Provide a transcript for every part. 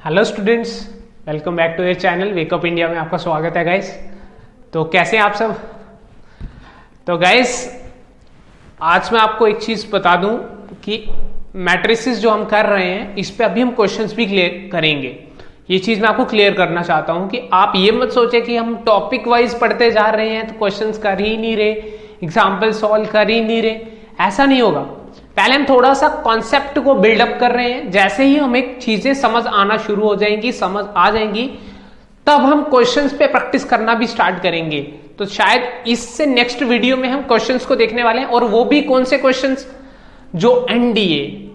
Hello students, welcome back to your channel wake up India में आपका स्वागत है गाइस। तो कैसे हैं आप सब। तो गाइस आज मैं आपको एक चीज बता दूं कि मैट्रिसेस जो हम कर रहे हैं इस पे अभी हम क्वेश्चंस भी क्लियर करेंगे। ये चीज मैं आपको क्लियर करना चाहता हूं कि आप ये मत सोचे कि हम टॉपिक वाइज पढ़ते जा रहे हैं तो क्वेश्चंस कर ही नहीं रहे, एग्जाम्पल सॉल्व कर ही नहीं रहे, ऐसा नहीं होगा। पहले हम थोड़ा सा कॉन्सेप्ट को बिल्डअप कर रहे हैं। जैसे ही हमें चीजें समझ आना शुरू हो जाएंगी, समझ आ जाएंगी, तब हम क्वेश्चंस पे प्रैक्टिस करना भी स्टार्ट करेंगे। तो शायद इससे नेक्स्ट वीडियो में हम क्वेश्चंस को देखने वाले हैं, और वो भी कौन से क्वेश्चंस जो NDA,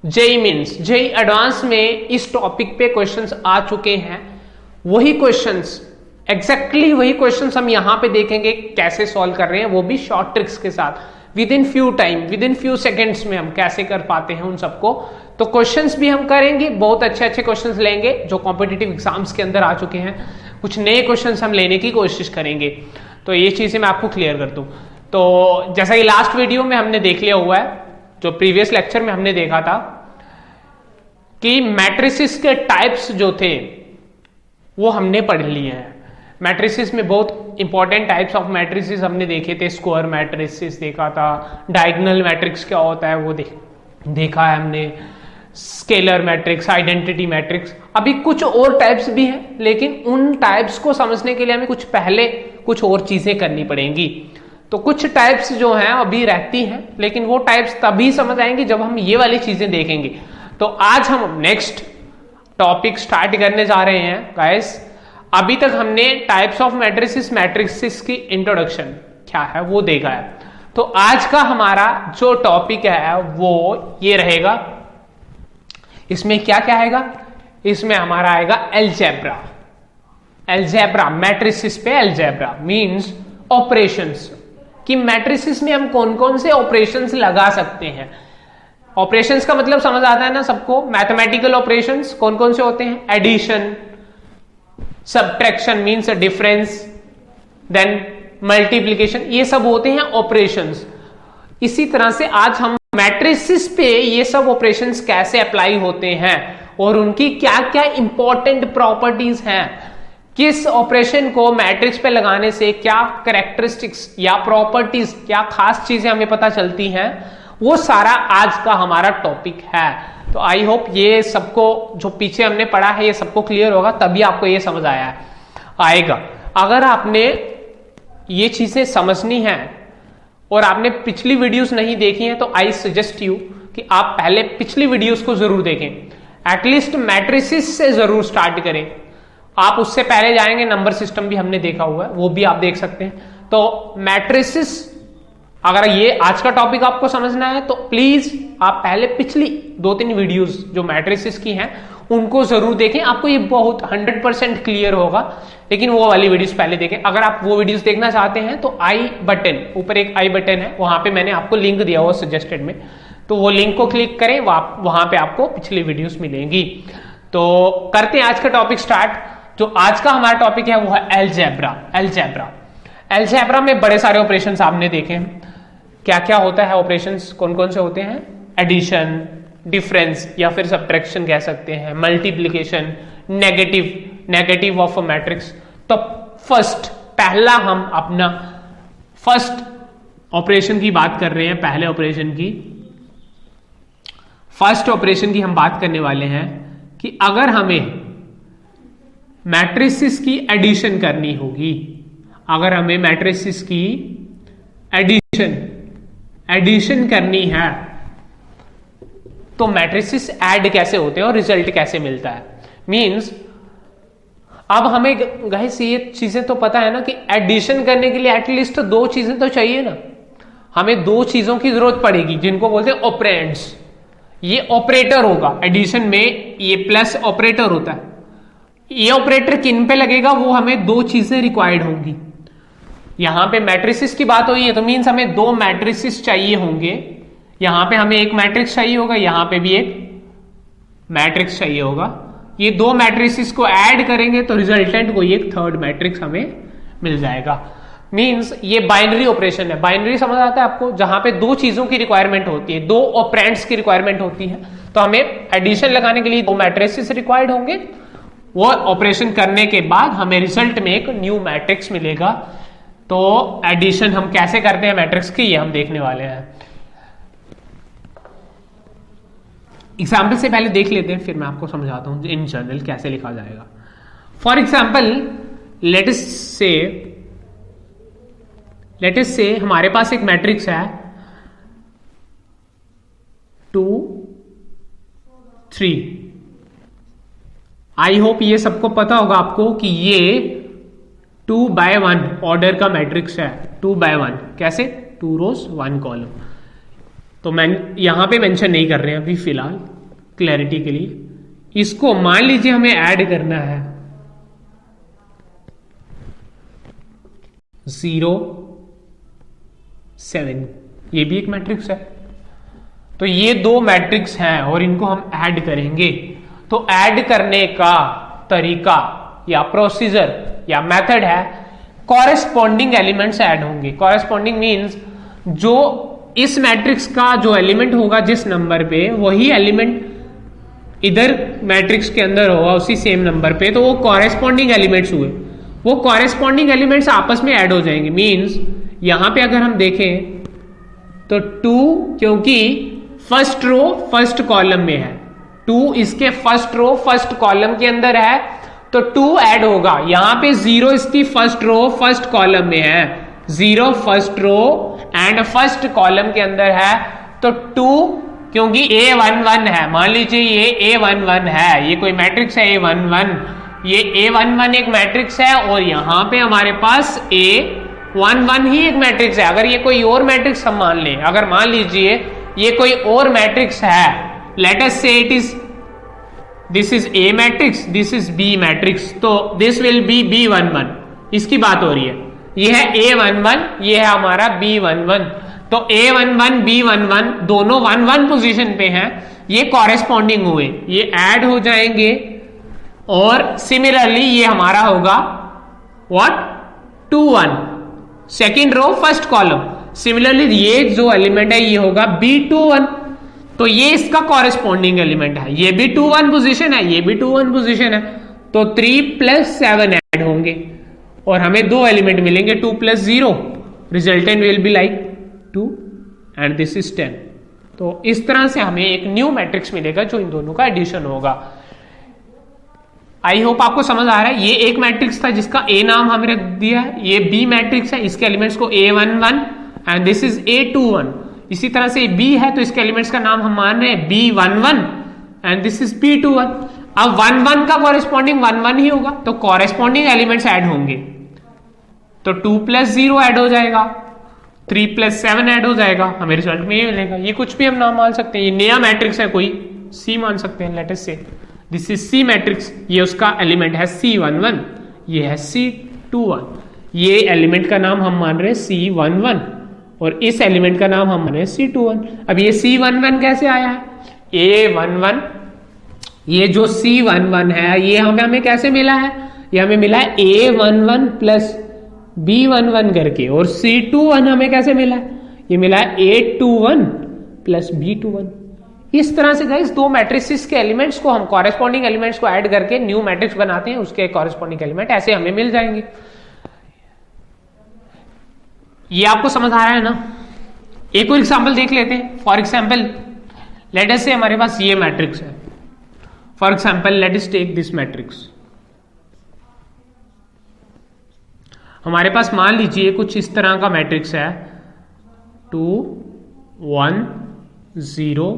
JE means JE advance में इस टॉपिक पे क्वेश्चंस आ चुके हैं, वही क्वेश्चंस एग्जैक्टली वही क्वेश्चंस हम यहां पे देखेंगे कैसे सॉल्व कर रहे हैं, वो भी शॉर्ट ट्रिक्स के साथ। विद इन फ्यू सेकेंड्स में हम कैसे कर पाते हैं उन सबको। तो क्वेश्चंस भी हम करेंगे, बहुत अच्छे अच्छे क्वेश्चंस लेंगे जो कॉम्पिटिटिव एग्जाम्स के अंदर आ चुके हैं। कुछ नए क्वेश्चंस हम लेने की कोशिश करेंगे। तो ये चीजें मैं आपको क्लियर कर दूं। तो जैसा कि लास्ट वीडियो में हमने देख लिया हुआ है, जो प्रीवियस लेक्चर में हमने देखा था कि मैट्रिसेस के टाइप्स जो थे वो हमने पढ़ लिए हैं। मैट्रिसेस में बहुत इंपॉर्टेंट टाइप्स ऑफ मैट्रिसेस हमने देखे थे। स्क्वायर मैट्रिसेस देखा था, डायगोनल मैट्रिक्स क्या होता है वो देखा है हमने, स्केलर मैट्रिक्स, आइडेंटिटी मैट्रिक्स। अभी कुछ और टाइप्स भी हैं, लेकिन उन टाइप्स को समझने के लिए हमें कुछ और चीजें करनी पड़ेंगी। तो कुछ टाइप्स जो हैं अभी रहती हैं, लेकिन वो टाइप्स तभी समझ आएंगी जब हम ये वाली चीजें देखेंगे। तो आज हम नेक्स्ट टॉपिक स्टार्ट करने जा रहे हैं गाइस। अभी तक हमने टाइप्स ऑफ मैट्रिसेस की इंट्रोडक्शन क्या है वो देखा है। तो आज का हमारा जो टॉपिक है वो ये रहेगा। इसमें क्या क्या आएगा, इसमें हमारा आएगा एल्जेब्रा मैट्रिसेस पे। एल्जेब्रा मींस ऑपरेशंस, कि मैट्रिसेस में हम कौन कौन से ऑपरेशंस लगा सकते हैं। ऑपरेशंस का मतलब समझ आता है ना सबको। मैथमेटिकल ऑपरेशंस कौन कौन से होते हैं, addition, subtraction means difference, then multiplication, ये सब होते हैं ऑपरेशंस। इसी तरह से आज हम मैट्रिसेस पे ये सब ऑपरेशंस कैसे अप्लाई होते हैं और उनकी क्या क्या इंपॉर्टेंट प्रॉपर्टीज हैं, किस ऑपरेशन को मैट्रिक्स पे लगाने से क्या कैरेक्टरिस्टिक्स या प्रॉपर्टीज, क्या खास चीजें हमें पता चलती हैं, वो सारा आज का हमारा टॉपिक है। तो आई होप ये सबको जो पीछे हमने पढ़ा है ये सबको क्लियर होगा, तभी आपको ये समझ आएगा। अगर आपने ये चीजें समझनी है और आपने पिछली वीडियोस नहीं देखी हैं, तो आई सजेस्ट यू कि आप पहले पिछली वीडियोस को जरूर देखें। एटलीस्ट मैट्रिसेस से जरूर स्टार्ट करें। आप उससे पहले जाएंगे, नंबर सिस्टम भी हमने देखा हुआ है, वो भी आप देख सकते हैं। तो मैट्रिसेस, अगर ये आज का टॉपिक आपको समझना है तो प्लीज आप पहले पिछली 2-3 वीडियोस जो मैट्रिसेस की हैं उनको जरूर देखें। आपको ये बहुत 100% क्लियर होगा, लेकिन वो वाली वीडियोस पहले देखें। अगर आप वो वीडियोस देखना चाहते हैं तो आई बटन, ऊपर एक आई बटन है, वहां पे मैंने आपको लिंक दिया हुआ सजेस्टेड में, तो वो लिंक को क्लिक करें, वहां पे आपको पिछली वीडियोस मिलेंगी। तो करते हैं आज का टॉपिक स्टार्ट। जो आज का हमारा टॉपिक है वो है एल्जेब्रा में बड़े सारे ऑपरेशंस आपने देखे हैं। क्या क्या होता है ऑपरेशंस, कौन कौन से होते हैं, एडिशन, डिफरेंस या फिर सब्ट्रैक्शन कह सकते हैं, multiplication, negative of a matrix. तो पहला हम अपना फर्स्ट ऑपरेशन की बात कर रहे हैं। पहले ऑपरेशन की, फर्स्ट ऑपरेशन की हम बात करने वाले हैं कि अगर हमें मैट्रिसेस की एडिशन करनी होगी, अगर हमें मैट्रिसेस की एडिशन करनी है तो मैट्रिसेस ऐड कैसे होते हैं और रिजल्ट कैसे मिलता है। मींस अब हमें गाइस ये चीजें तो पता है ना कि एडिशन करने के लिए एटलीस्ट 2 चीजें तो चाहिए ना। हमें 2 चीजों की जरूरत पड़ेगी जिनको बोलते हैं ऑपरेंड्स। ये ऑपरेटर होगा एडिशन में, ये प्लस ऑपरेटर होता है। ये ऑपरेटर किन पे लगेगा, वो हमें 2 चीजें रिक्वायर्ड होंगी। यहां पे मैट्रिसेस की बात हुई है तो मींस हमें 2 मैट्रिसेस चाहिए होंगे। यहां पे हमें एक मैट्रिक्स चाहिए होगा, यहां पे भी एक मैट्रिक्स चाहिए होगा। ये 2 मैट्रिसेस को ऐड करेंगे तो रिजल्टेंट कोई एक थर्ड मैट्रिक्स हमें मिल जाएगा। मींस ये बाइनरी ऑपरेशन है। बाइनरी समझ आता है आपको, जहां पे दो चीजों की रिक्वायरमेंट होती है, दो ऑपरेंड्स की रिक्वायरमेंट होती है, तो हमें एडिशन लगाने के लिए दो मैट्रिसेस रिक्वायर्ड होंगे। वो ऑपरेशन करने के बाद हमें रिजल्ट में एक न्यू मैट्रिक्स मिलेगा। तो एडिशन हम कैसे करते हैं मैट्रिक्स की, ये हम देखने वाले हैं। एग्जाम्पल से पहले देख लेते हैं, फिर मैं आपको समझाता हूं इन जनरल कैसे लिखा जाएगा। फॉर एग्जाम्पल लेट अस से हमारे पास एक मैट्रिक्स है 2 3। आई होप ये सबको पता होगा आपको कि ये 2x1 ऑर्डर का मैट्रिक्स है। 2x1 कैसे, 2 रोज 1 कॉलम। तो मैं यहां पे मेंशन नहीं कर रहे हैं अभी फिलहाल, क्लैरिटी के लिए। इसको मान लीजिए हमें ऐड करना है 0 7, ये भी एक मैट्रिक्स है। तो ये दो मैट्रिक्स हैं और इनको हम ऐड करेंगे। तो ऐड करने का तरीका या प्रोसीजर या मेथड है, कॉरेस्पॉन्डिंग एलिमेंट्स ऐड होंगे। कॉरेस्पॉन्डिंग मींस जो इस मैट्रिक्स का जो एलिमेंट होगा जिस नंबर पे, वही एलिमेंट इधर मैट्रिक्स के अंदर होगा उसी सेम नंबर पे, तो वो कॉरेस्पॉन्डिंग एलिमेंट्स हुए। वो कॉरेस्पॉन्डिंग एलिमेंट्स आपस में ऐड हो जाएंगे। मींस यहां पे अगर हम देखें तो 2 क्योंकि फर्स्ट रो फर्स्ट कॉलम में है, 2 इसके फर्स्ट रो फर्स्ट कॉलम के अंदर है, तो 2 ऐड होगा। यहां पे 0 इसकी फर्स्ट रो फर्स्ट कॉलम में है, 0 first row and first column के अंदर है, तो 2 क्योंकि A11 है, मान लीजिए ये A11 है, ये कोई मैट्रिक्स है A11, ये A11 एक मैट्रिक्स है और यहां पे हमारे पास A11 ही एक मैट्रिक्स है। अगर ये कोई और मैट्रिक्स हम मान लें, अगर मान लीजिए ये कोई और मैट्रिक्स है, लेट अस से it is this is A matrix, this is B matrix, तो दिस विल बी B11, इसकी बात हो रही है। ये है A11, ये है हमारा B11। तो A11 B11 दोनों 1-1 पोजीशन पे हैं, ये कॉरेस्पॉन्डिंग हुए, ये ऐड हो जाएंगे। और सिमिलरली ये हमारा होगा what 2-1 second row first column. Similarly ये जो एलिमेंट है ये होगा B21, तो ये इसका कॉरेस्पॉन्डिंग एलिमेंट है। ये भी 2-1 पोजीशन है, ये भी 2-1 पोजीशन है, तो 3 + 7 ऐड होंगे और हमें दो एलिमेंट मिलेंगे 2 + 0, resultant will be like 2 and this is 10। तो इस तरह से हमें एक न्यू मैट्रिक्स मिलेगा जो इन दोनों का एडिशन होगा। आई होप आपको समझ आ रहा है। ये एक मैट्रिक्स था जिसका A नाम हमने रख दिया है, ये B मैट्रिक्स है, इसके एलिमेंट्स को A11 and this is A21। इसी तरह से B है तो इसके एलिमेंट्स का नाम हम मान रहे हैं B11 and this is B21। अब 1-1 का कॉरेस्पॉन्डिंग 1-1 ही होगा, तो कॉरेस्पॉन्डिंग एलिमेंट्स ऐड होंगे, तो 2 + 0 ऐड हो जाएगा, 3 + 7 ऐड हो जाएगा, हमें रिजल्ट में ये मिलेगा। ये कुछ भी हम नाम मान सकते हैं, ये नया मैट्रिक्स है कोई, C मान सकते हैं, लेट अस से दिस इज C मैट्रिक्स, ये उसका एलिमेंट है C11, ये है C21। ये एलिमेंट का नाम हम मान रहे हैं C11 और इस एलिमेंट का नाम हम मान रहे हैं C21। अब ये C11 कैसे आया है, A11, ये जो C11 है ये हमें कैसे मिला है, ये हमें मिला है A11 + B11 करके, और C21 हमें कैसे मिला है, ये मिला है A21 + B21। इस तरह से गाइस दो मैट्रिसेस के एलिमेंट्स को हम कॉरेस्पॉन्डिंग एलिमेंट्स को ऐड करके न्यू मैट्रिक्स बनाते हैं, उसके कॉरेस्पॉन्डिंग एलिमेंट ऐसे हमें मिल जाएंगे। ये आपको समझ आ रहा है ना। एक और एग्जांपल देख लेते हैं। फॉर एग्जांपल लेट अस से हमारे पास ये मैट्रिक्स है, for example let us take this matrix. हमारे पास मान लीजिए कुछ इस तरह का मैट्रिक्स है 2 1 0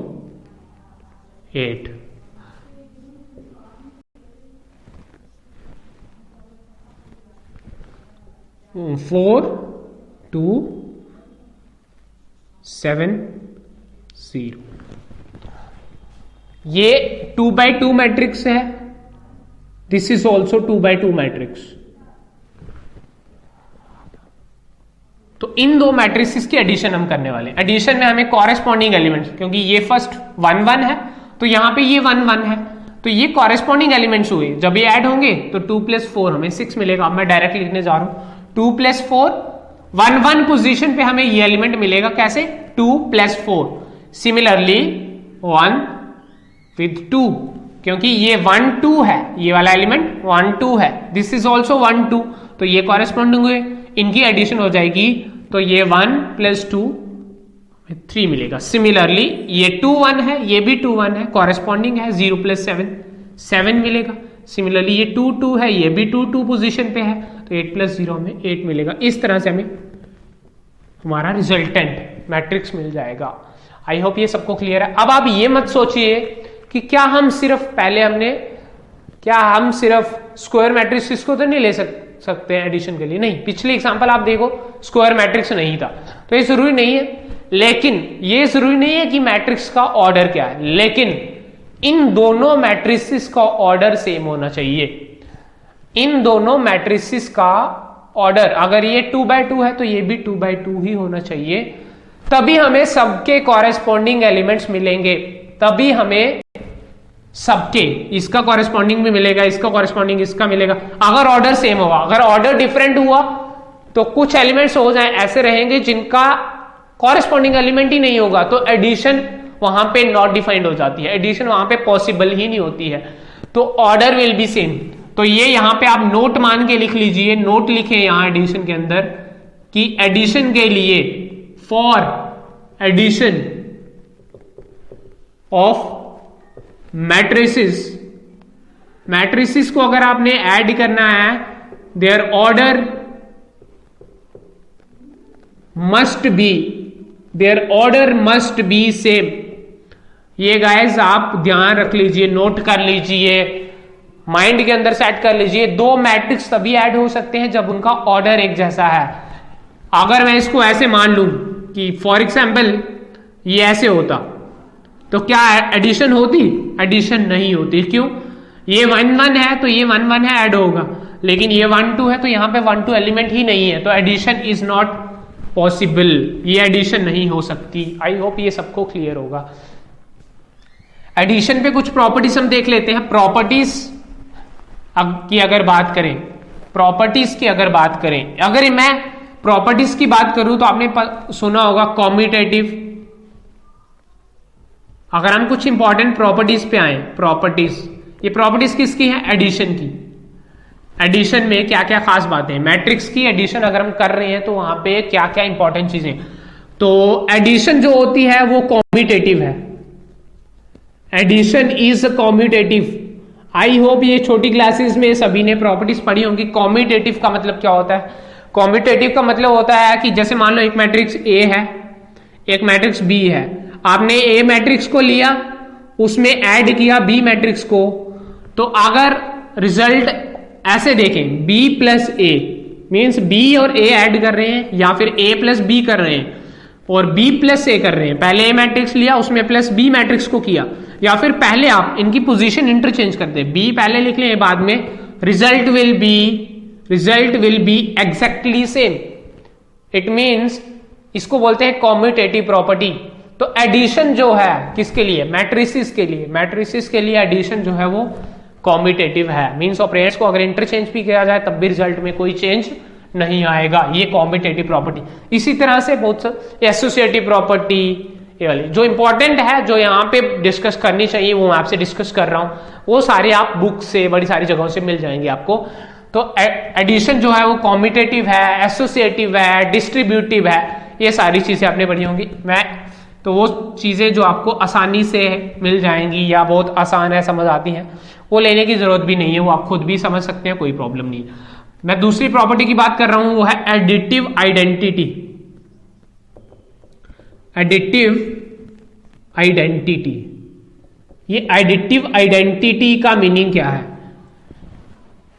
8। फोर 2 7 0। ये 2x2 मैट्रिक्स है, this is also 2x2 matrix. तो इन दो मैट्रिक्स की एडिशन हम करने वाले हैं। एडिशन में हमें कॉरेस्पॉन्डिंग एलिमेंट्स, क्योंकि ये फर्स्ट 1-1 है तो यहां पे ये 1-1 है, तो ये कॉरेस्पॉन्डिंग एलिमेंट्स हुए। जब ये ऐड होंगे तो 2 + 4 हमें 6 मिलेगा। अब मैं डायरेक्ट लिखने जा रहा हूं 2 + 4 1 पोजीशन पे हमें ये एलिमेंट मिलेगा कैसे, 2 + 4, सिमिलरली 1 with 2, क्योंकि ये 1 2 है, ये वाला एलिमेंट 1 2 है, दिस इज ऑल्सो 1 2, तो ये कॉरेस्पॉन्डिंग हुए, इनकी एडिशन हो जाएगी, तो ये 1 + 2 3 मिलेगा। सिमिलरली ये 2 1 है, ये भी 2 1 है, कॉरेस्पॉन्डिंग है, 0 + 7 7 मिलेगा। सिमिलरली ये 2 2 है, ये भी 2 2 पोजीशन पे है, तो 8 + 0 में 8 मिलेगा। इस तरह से हमें हमारा रिजल्टेंट मैट्रिक्स मिल जाएगा। आई होप ये सबको क्लियर है। अब आप ये मत सोचिए कि क्या हम सिर्फ स्क्वायर मैट्रिक्स को तो नहीं ले सकते हैं एडिशन के लिए, नहीं। पिछले एग्जांपल आप देखो, स्क्वायर मैट्रिक्स नहीं था, तो ये जरूरी नहीं है। लेकिन ये जरूरी नहीं है कि मैट्रिक्स का ऑर्डर क्या है, लेकिन इन दोनों मैट्रिसेस का ऑर्डर सेम होना चाहिए। इन दोनों मैट्रिसेस का ऑर्डर, अगर ये 2/2 है तो ये भी 2/2 ही होना चाहिए, तभी हमें सबके कॉरेस्पॉन्डिंग एलिमेंट्स मिलेंगे, तभी हमें सबके, इसका कॉरेस्पॉन्डिंग भी मिलेगा, इसका कॉरेस्पॉन्डिंग इसका मिलेगा, अगर ऑर्डर सेम होगा। अगर ऑर्डर डिफरेंट हुआ तो कुछ एलिमेंट्स हो जाए ऐसे रहेंगे जिनका कॉरेस्पॉन्डिंग एलिमेंट ही नहीं होगा, तो एडिशन वहां पे नॉट डिफाइंड हो जाती है, एडिशन वहां पे पॉसिबल ही नहीं होती है, तो ऑर्डर विल बी सेम। तो ये यहां पे आप नोट मान के लिख लीजिए, नोट लिखे यहां एडिशन के अंदर कि एडिशन के लिए, फॉर एडिशन ऑफ मैट्रिसेस को अगर आपने ऐड करना है, their order must be same. ये गाइस आप ध्यान रख लीजिए, नोट कर लीजिए, माइंड के अंदर सेट कर लीजिए। दो मैट्रिक्स तभी ऐड हो सकते हैं जब उनका ऑर्डर एक जैसा है। अगर मैं इसको ऐसे मान लूं कि फॉर एग्जाम्पल ये ऐसे होता, तो क्या एडिशन होती? एडिशन नहीं होती। क्यों? ये 1 1 है तो ये 1 1 है, ऐड होगा, लेकिन ये 1 2 है तो यहां पे 1 2 एलिमेंट ही नहीं है, तो एडिशन इज नॉट पॉसिबल, ये एडिशन नहीं हो सकती। आई होप ये सबको क्लियर होगा। एडिशन पे कुछ प्रॉपर्टीज हम देख लेते हैं। प्रॉपर्टीज की अगर बात करें, अगर मैं प्रॉपर्टीज की बात करूं तो आपने सुना होगा कॉम्यूटेटिव। अगर हम कुछ इंपॉर्टेंट प्रॉपर्टीज पे आए, ये प्रॉपर्टीज किसकी है? एडिशन की। एडिशन में क्या क्या खास बातें, मैट्रिक्स की एडिशन अगर हम कर रहे हैं तो वहां पे क्या क्या इंपॉर्टेंट चीजें। तो एडिशन जो होती है वो कॉम्यूटेटिव है, addition is commutative. I hope ये छोटी क्लासेस में सभी ने प्रॉपर्टीज पढ़ी होंगी। कॉम्यूटेटिव का मतलब क्या होता है? कॉम्यूटेटिव का मतलब होता है कि जैसे मान लो एक मैट्रिक्स ए है, एक मैट्रिक्स बी है, आपने ए मैट्रिक्स को लिया, उसमें ऐड किया बी मैट्रिक्स को, तो अगर रिजल्ट ऐसे देखें बी प्लस ए, मीन्स बी और ए ऐड कर रहे हैं, या फिर ए प्लस बी कर रहे हैं और बी प्लस ए कर रहे हैं। पहले ए मैट्रिक्स लिया, उसमें प्लस बी मैट्रिक्स को किया, या फिर पहले आप इनकी पोजीशन इंटरचेंज करते हैं, बी पहले लिख लें बाद में, result will be exactly same. It means इसको बोलते हैं कॉम्यूटेटिव प्रॉपर्टी। तो एडिशन जो है किसके लिए? मैट्रिसेस के लिए एडिशन जो है वो कॉम्यूटेटिव है। मीन्स ऑपरेटर्स को अगर इंटरचेंज भी किया जाए तब भी रिजल्ट में कोई चेंज नहीं आएगा, ये कॉम्यूटेटिव प्रॉपर्टी। इसी तरह से बहुत एसोसिएटिव प्रॉपर्टी, ये वाली जो इंपॉर्टेंट है, जो यहाँ पे डिस्कस करनी चाहिए, वो मैं आपसे डिस्कस कर रहा हूं, वो सारे आप बुक से, बड़ी सारी जगहों से मिल जाएंगे आपको। तो एडिशन जो है वो कॉम्यूटेटिव है, एसोसिएटिव है, डिस्ट्रीब्यूटिव है, ये सारी चीजें आपने पढ़ी होंगी। तो वो चीजें जो आपको आसानी से मिल जाएंगी या बहुत आसान है, समझ आती हैं, वो लेने की जरूरत भी नहीं है, वो आप खुद भी समझ सकते हैं, कोई प्रॉब्लम नहीं। मैं दूसरी प्रॉपर्टी की बात कर रहा हूं, वो है एडिटिव आइडेंटिटी। ये एडिटिव आइडेंटिटी का मीनिंग क्या है?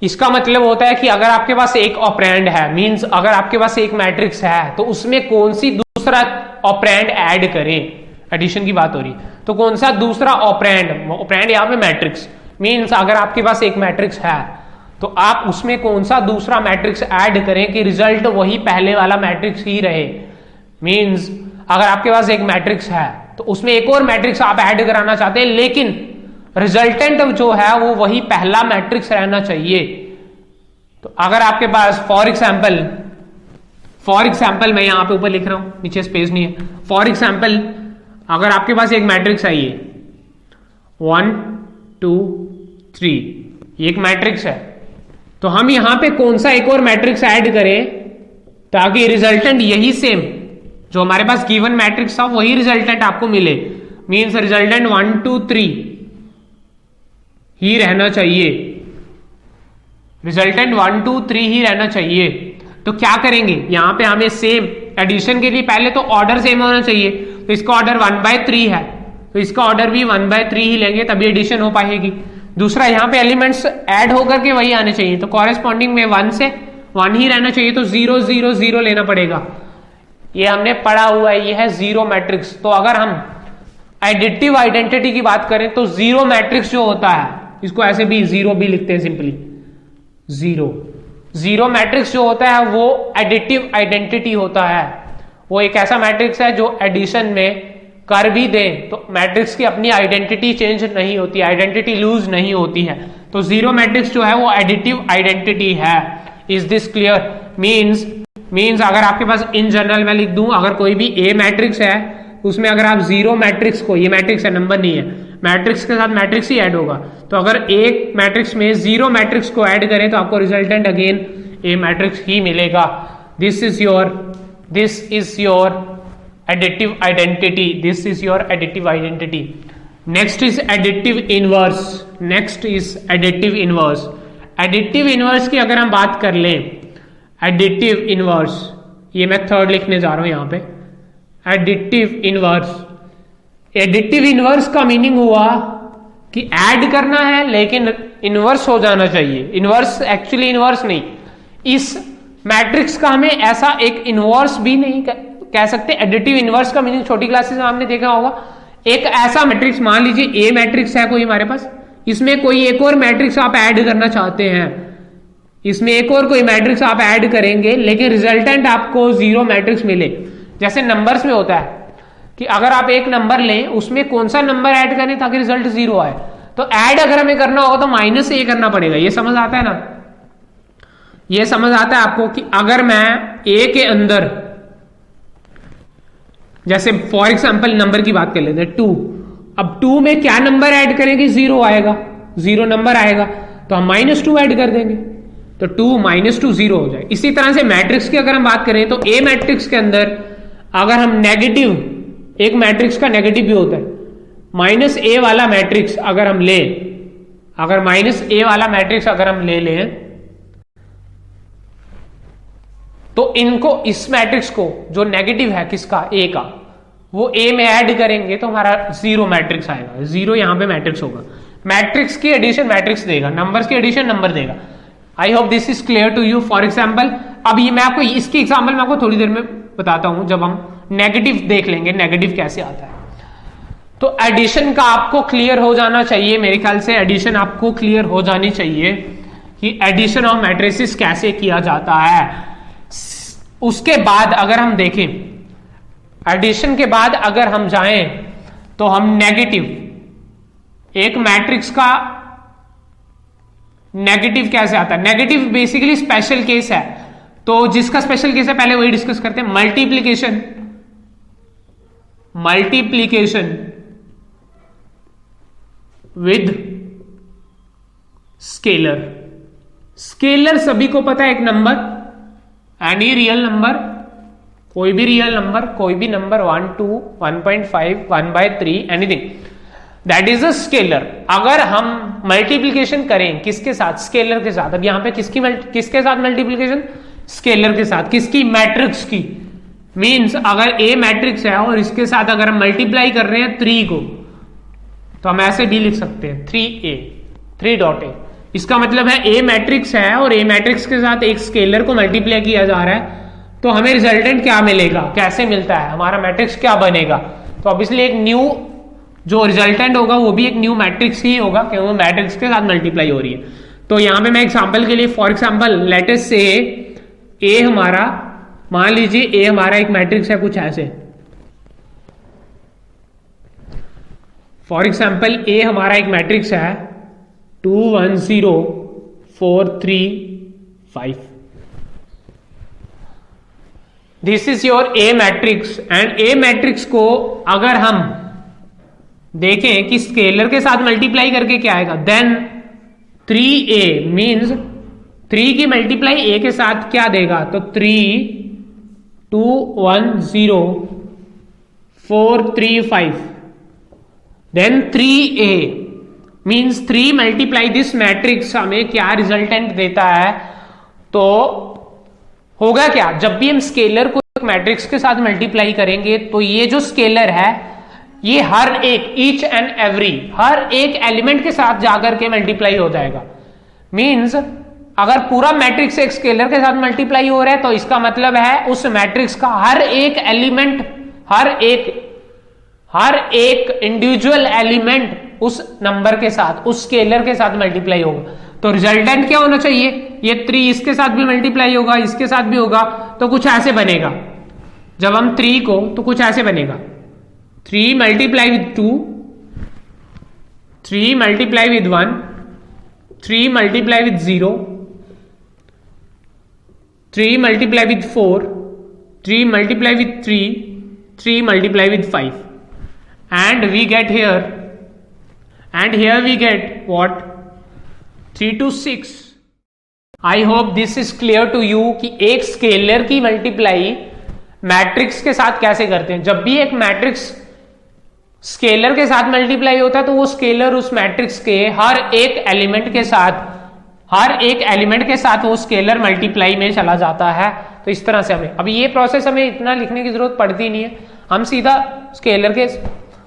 इसका मतलब होता है कि अगर आपके पास एक ऑपरेंड है, मींस अगर आपके पास एक मैट्रिक्स है, तो उसमें कौन सी दूसरा ऑपरेंड ऐड करें, एडिशन की बात हो रही है, तो कौन सा दूसरा ऑपरेंड यहां पे मैट्रिक्स, मींस अगर आपके पास एक मैट्रिक्स है तो आप उसमें कौन सा दूसरा मैट्रिक्स ऐड करें कि रिजल्ट वही पहले वाला मैट्रिक्स ही रहे। मींस अगर आपके पास एक मैट्रिक्स है तो उसमें एक और मैट्रिक्स आप ऐड कराना चाहते हैं, लेकिन रिजल्टेंट जो है वो वही पहला मैट्रिक्स रहना चाहिए। तो अगर आपके पास फॉर फॉर एग्जाम्पल मैं यहां पे ऊपर लिख रहा हूं, नीचे स्पेस नहीं है। फॉर एग्जाम्पल अगर आपके पास एक मैट्रिक्स आई है 1 2 3, ये एक मैट्रिक्स है, तो हम यहां पे कौन सा एक और मैट्रिक्स ऐड करें ताकि रिजल्टेंट यही सेम जो हमारे पास गिवन मैट्रिक्स था वही रिजल्टेंट आपको मिले। मींस रिजल्टेंट 1 2 3 ही रहना चाहिए, रिजल्टेंट 1 2 3 ही रहना चाहिए। तो क्या करेंगे, यहां पे हमें सेम एडिशन के लिए पहले तो ऑर्डर सेम होना चाहिए, तो इसका ऑर्डर 1/3 है, तो इसका ऑर्डर भी 1/3 ही लेंगे तभी एडिशन हो पाएगी। दूसरा यहां पे एलिमेंट्स ऐड होकर के वही आने चाहिए, तो कॉरेस्पॉन्डिंग में 1 से 1 ही रहना चाहिए, तो 0 0 0 लेना पड़ेगा। ये हमने पढ़ा हुआ है, ये है जीरो मैट्रिक्स। तो अगर हम एडिटिव आइडेंटिटी की बात करें तो जीरो मैट्रिक्स जो होता है, इसको ऐसे भी जीरो भी लिखते हैं सिंपली, जीरो मैट्रिक्स जो होता है वो एडिटिव आइडेंटिटी होता है। वो एक ऐसा मैट्रिक्स है जो एडिशन में कर भी दें तो मैट्रिक्स की अपनी आइडेंटिटी चेंज नहीं होती, आइडेंटिटी लूज नहीं होती है। तो जीरो मैट्रिक्स जो है वो एडिटिव आइडेंटिटी है। Is this clear? मीन्स अगर आपके पास इन जनरल मैं लिख दूं, अगर कोई भी ए मैट्रिक्स है उसमें अगर आप जीरो मैट्रिक्स को, ये मैट्रिक्स है नंबर नहीं है, मैट्रिक्स के साथ मैट्रिक्स ही ऐड होगा, तो अगर एक मैट्रिक्स में जीरो मैट्रिक्स को ऐड करें तो आपको रिजल्टेंट अगेन ए मैट्रिक्स ही मिलेगा। This is your additive identity, this is your additive identity. Next is additive inverse, additive inverse की अगर हम बात कर लें, एडिटिव इनवर्स, ये मैं थर्ड लिखने जा रहा हूं यहां पे, एडिटिव इनवर्स का मीनिंग हुआ कि ऐड करना है लेकिन इनवर्स हो जाना चाहिए। इनवर्स एक्चुअली इनवर्स नहीं, इस मैट्रिक्स का हमें ऐसा एक इनवर्स भी नहीं कह सकते। एडिटिव इनवर्स का मीनिंग छोटी क्लासेस में आपने देखा होगा, एक ऐसा मैट्रिक्स, मान लीजिए ए मैट्रिक्स है कोई हमारे पास, इसमें कोई एक और मैट्रिक्स आप ऐड करना चाहते हैं, इसमें एक और कोई मैट्रिक्स आप ऐड करेंगे लेकिन रिजल्टेंट आपको जीरो मैट्रिक्स मिले। जैसे नंबर्स में होता है कि अगर आप एक नंबर लें उसमें कौन सा नंबर ऐड करें ताकि रिजल्ट जीरो आए, तो ऐड अगर हमें करना होगा तो -a करना पड़ेगा। ये समझ आता है ना? ये समझ आता है आपको कि अगर मैं a के अंदर, जैसे फॉर एग्जाम्पल नंबर की बात कर लेते हैं 2, अब 2 में क्या नंबर ऐड करेंगे, जीरो आएगा, जीरो नंबर आएगा, तो हम -2 ऐड कर देंगे, तो 2 -2 0 हो जाए। इसी तरह से मैट्रिक्स की अगर हम बात करें तो ए मैट्रिक्स के अंदर अगर हम नेगेटिव, एक मैट्रिक्स का नेगेटिव भी होता है, -a वाला मैट्रिक्स अगर हम ले, अगर -a वाला मैट्रिक्स अगर हम ले लें तो इनको, इस मैट्रिक्स को जो नेगेटिव है किसका, a का, वो a में ऐड करेंगे तो हमारा जीरो मैट्रिक्स आएगा, जीरो यहां पे मैट्रिक्स होगा। मैट्रिक्स की एडिशन मैट्रिक्स देगा, नंबर्स की एडिशन नंबर देगा। I hope this is clear to you. For example अब ये मैं आपको इसकी एग्जाम्पल मैं आपको थोड़ी देर में बताता हूं जब हम नेगेटिव देख लेंगे, नेगेटिव कैसे आता है। तो एडिशन का आपको क्लियर हो जाना चाहिए, मेरे ख्याल से एडिशन आपको क्लियर हो जानी चाहिए कि एडिशन ऑफ मैट्रिसेस कैसे किया जाता है। उसके बाद अगर हम देखें, एडिशन के बाद अगर हम जाएं तो हम नेगेटिव, एक मैट्रिक्स का नेगेटिव कैसे आता है। नेगेटिव बेसिकली स्पेशल केस है, तो जिसका स्पेशल केस है पहले वही डिस्कस करते हैं। Multiplication with scalar. स्केलर सभी को पता है, एक नंबर, एनी रियल नंबर, कोई भी रियल नंबर, कोई भी number 1 2 1.5 1/3 anything, that is a scalar. अगर हम मल्टीप्लीकेशन करें किसके साथ, स्केलर के साथ। अब यहां पे किसके साथ मल्टीप्लीकेशन, स्केलर के साथ। किसकी, मैट्रिक्स की। मींस अगर ए मैट्रिक्स है और इसके साथ अगर हम मल्टीप्लाई कर रहे हैं 3 को, तो हम ऐसे भी लिख सकते हैं 3a, 3.a। इसका मतलब है ए मैट्रिक्स है और ए मैट्रिक्स के साथ एक स्केलर को मल्टीप्लाई किया जा रहा है, तो हमें रिजल्टेंट क्या मिलेगा, कैसे मिलता है, हमारा मैट्रिक्स क्या बनेगा। तो ऑब्वियसली एक न्यू जो रिजल्टेंट होगा वो भी एक न्यू मैट्रिक्स ही होगा, क्योंकि मैट्रिक्स के साथ मल्टीप्लाई हो रही है। तो यहां पे मैं एग्जांपल के लिए, फॉर एग्जांपल लेट अस से ए हमारा, मान लीजिए ए हमारा एक मैट्रिक्स है कुछ ऐसे, फॉर एग्जांपल ए हमारा एक मैट्रिक्स है 2 1 0 4 3 5। This is your A matrix and A matrix को अगर हम देखें कि स्केलर के साथ मल्टीप्लाई करके क्या आएगा, देन 3a मीन्स 3 की मल्टीप्लाई a के साथ क्या देगा, तो 3 2 1 0 4 3 5, then 3a means 3 multiply this matrix हमें क्या रिजल्टेंट देता है, तो होगा क्या, जब भी हम स्केलर को एक मैट्रिक्स के साथ मल्टीप्लाई करेंगे तो ये जो स्केलर है ये हर एक ईच एंड एवरी हर एक एलिमेंट के साथ जाकर के मल्टीप्लाई हो जाएगा। मींस अगर पूरा मैट्रिक्स एक स्केलर के साथ मल्टीप्लाई हो रहा है तो इसका मतलब है उस मैट्रिक्स का हर एक एलिमेंट हर एक इंडिविजुअल एलिमेंट उस नंबर के साथ उस स्केलर के साथ मल्टीप्लाई होगा। तो रिजल्टेंट क्या होना चाहिए, ये 3 इसके साथ भी मल्टीप्लाई होगा, इसके साथ भी होगा, तो कुछ ऐसे बनेगा। जब हम 3 को तो कुछ ऐसे बनेगा, 3 multiply with 2, 3 multiply with 1, 3 multiply with 0, 3 multiply with 4, 3 multiply with 3, 3 multiply with 5, and we get here, and here we get what, 3 to 6. I hope this is clear to you कि एक स्केलर की मल्टीप्लाई मैट्रिक्स के साथ कैसे करते हैं। जब भी एक मैट्रिक्स स्केलर के साथ मल्टीप्लाई होता है तो वो स्केलर उस मैट्रिक्स के हर एक एलिमेंट के साथ वो स्केलर मल्टीप्लाई में चला जाता है। तो इस तरह से हमें अभी ये प्रोसेस हमें इतना लिखने की जरूरत पड़ती नहीं है, हम सीधा स्केलर के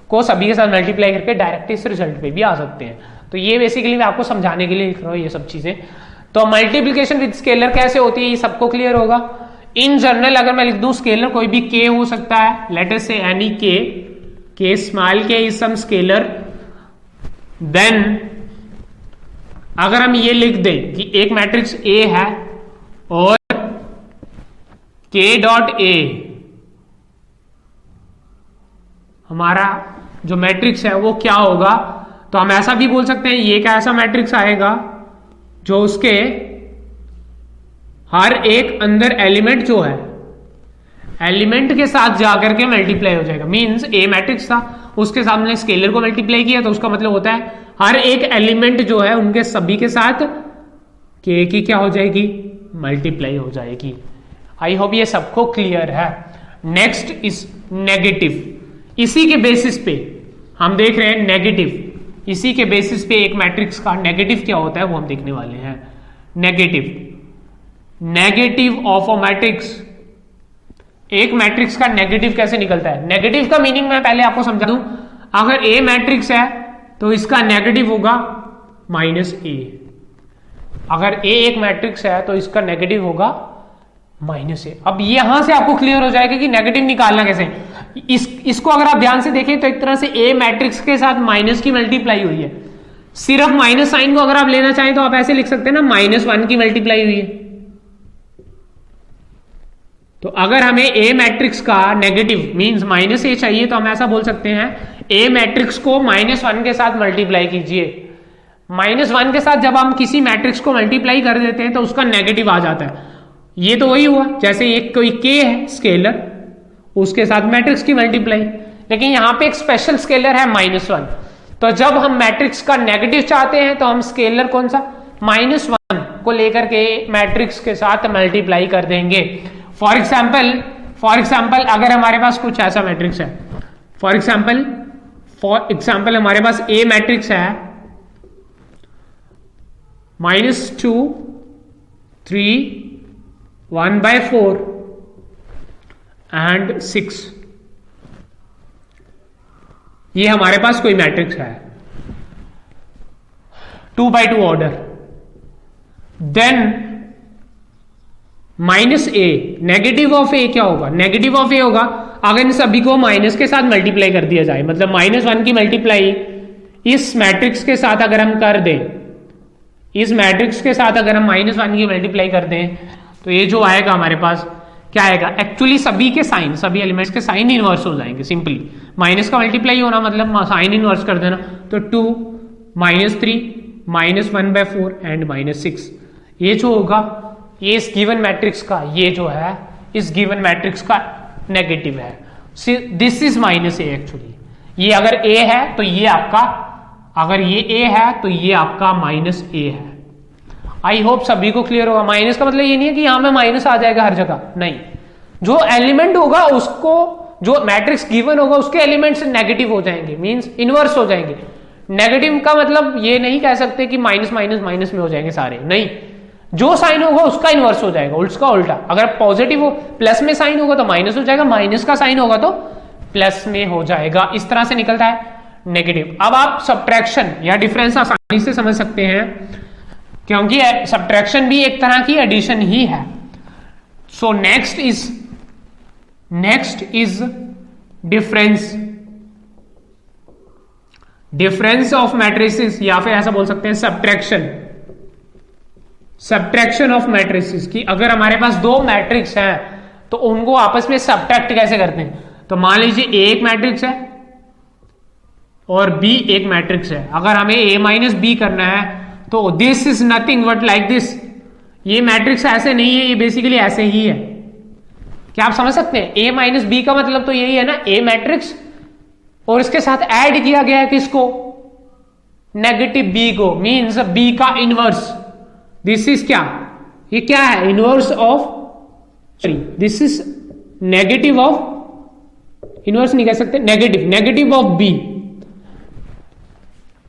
को सभी के साथ मल्टीप्लाई करके डायरेक्ट इस रिजल्ट पे भी आ सकते हैं। तो ये बेसिकली मैं आपको समझाने के लिए लिख रहा हूँ ये सब चीजें। तो मल्टीप्लिकेशन विद स्केलर कैसे होती है ये सबको क्लियर होगा। इन जनरल अगर मैं लिख दूं स्केलर कोई भी के हो सकता है, लेट अस से एनी के स्मॉल के इज सम स्केलर, देन अगर हम ये लिख दें कि एक मैट्रिक्स ए है और के डॉट ए हमारा जो मैट्रिक्स है वो क्या होगा, तो हम ऐसा भी बोल सकते हैं ये क्या ऐसा मैट्रिक्स आएगा जो उसके हर एक अंदर एलिमेंट जो है एलिमेंट के साथ जाकर के मल्टीप्लाई हो जाएगा। मींस ए मैट्रिक्स था उसके सामने स्केलर को मल्टीप्लाई किया तो उसका मतलब होता है हर एक एलिमेंट जो है उनके सभी के साथ के की क्या हो जाएगी, मल्टीप्लाई हो जाएगी। आई होप ये सबको क्लियर है। Next is negative. इसी के बेसिस पे हम देख रहे हैं नेगेटिव, इसी के बेसिस पे एक मैट्रिक्स का नेगेटिव क्या होता है वो हम देखने वाले हैं। नेगेटिव ऑफ अ मैट्रिक्स, एक मैट्रिक्स का नेगेटिव कैसे निकलता है। नेगेटिव का मीनिंग मैं पहले आपको समझा दूं। अगर ए मैट्रिक्स है तो इसका नेगेटिव होगा -a। अगर ए एक मैट्रिक्स है तो इसका नेगेटिव होगा -a। अब यहां से आपको क्लियर हो जाएगा कि नेगेटिव निकालना कैसे। इसको अगर आप ध्यान से देखें तो एक तरह से ए मैट्रिक्स के साथ माइनस की मल्टीप्लाई हुई है। सिर्फ माइनस साइन को अगर आप लेना चाहें तो आप ऐसे लिख सकते हैं ना, -1 की मल्टीप्लाई हुई है। तो अगर हमें ए मैट्रिक्स का नेगेटिव मींस -a चाहिए तो हम ऐसा बोल सकते हैं ए मैट्रिक्स को -1 के साथ मल्टीप्लाई कीजिए। -1 के साथ जब हम किसी मैट्रिक्स को मल्टीप्लाई कर देते हैं तो उसका नेगेटिव आ जाता है। ये तो वही हुआ जैसे एक कोई के है स्केलर, उसके साथ मैट्रिक्स की मल्टीप्लाई, लेकिन यहां पे एक स्पेशल स्केलर है -1। तो जब हम मैट्रिक्स का नेगेटिव चाहते हैं तो हम स्केलर कौन सा -1 को लेकर के मैट्रिक्स के साथ मल्टीप्लाई कर देंगे। फॉर एग्जाम्पल अगर हमारे पास कुछ ऐसा मैट्रिक्स है, फॉर एग्जाम्पल हमारे पास ए मैट्रिक्स है -2 3 1/4 एंड 6। ये हमारे पास कोई मैट्रिक्स है 2/2 order. Then -a, negative of a क्या होगा, नेगेटिव ऑफ ए होगा अगर इन सभी को माइनस के साथ मल्टीप्लाई कर दिया जाए। मतलब -1 की मल्टीप्लाई इस मैट्रिक्स के साथ अगर हम कर दें, इस मैट्रिक्स के साथ अगर हम -1 की मल्टीप्लाई कर दें तो ये जो आएगा हमारे पास क्या आएगा, एक्चुअली सभी के साइन, सभी एलिमेंट्स के साइन इनवर्स हो जाएंगे। सिंपली माइनस का मल्टीप्लाई होना मतलब साइन इनवर्स कर देना। तो 2 -3 -1/4 एंड -6, ये जो होगा ये इस गिवन मैट्रिक्स का ये जो है इस गिवन मैट्रिक्स का नेगेटिव है। This is minus A actually, ये अगर ए है तो ये आपका, अगर ये ए है तो ये आपका माइनस ए है। आई होप सभी को क्लियर होगा। माइनस का मतलब ये नहीं है कि यहां में माइनस आ जाएगा हर जगह, नहीं, जो एलिमेंट होगा उसको, जो मैट्रिक्स गिवन होगा उसके एलिमेंट्स नेगेटिव हो जाएंगे, मींस इनवर्स हो जाएंगे। नेगेटिव का मतलब ये नहीं कह सकते कि माइनस माइनस माइनस में हो जाएंगे सारे, नहीं, जो साइन होगा उसका इनवर्स हो जाएगा, उसका उल्टा। अगर पॉजिटिव हो, प्लस में साइन होगा तो माइनस हो जाएगा, माइनस का साइन होगा तो प्लस में हो जाएगा। इस तरह से निकलता है नेगेटिव। अब आप सब्ट्रैक्शन या डिफरेंस आसानी से समझ सकते हैं, क्योंकि सब्ट्रैक्शन भी एक तरह की एडिशन ही है। So next is difference, difference of matrices, या फिर ऐसा बोल सकते हैं सब्ट्रैक्शन, सब्ट्रैक्शन ऑफ मैट्रिसेस की अगर हमारे पास दो मैट्रिक्स हैं तो उनको आपस में सब्ट्रैक्ट कैसे करते हैं। तो मान लीजिए ए एक मैट्रिक्स है और बी एक मैट्रिक्स है। अगर हमें ए माइनस बी करना है तो this is nothing but like this, ये मैट्रिक्स ऐसे नहीं है, ये बेसिकली ऐसे ही है। क्या आप समझ सकते हैं? ए माइनस बी का मतलब तो यही है ना, ए मैट्रिक्स और इसके साथ ऐड किया गया है किसको, नेगेटिव बी को, मींस बी का इनवर्स। दिस इज क्या, ये क्या है, inverse of, sorry this is negative of, inverse नहीं कह सकते, नेगेटिव ऑफ बी।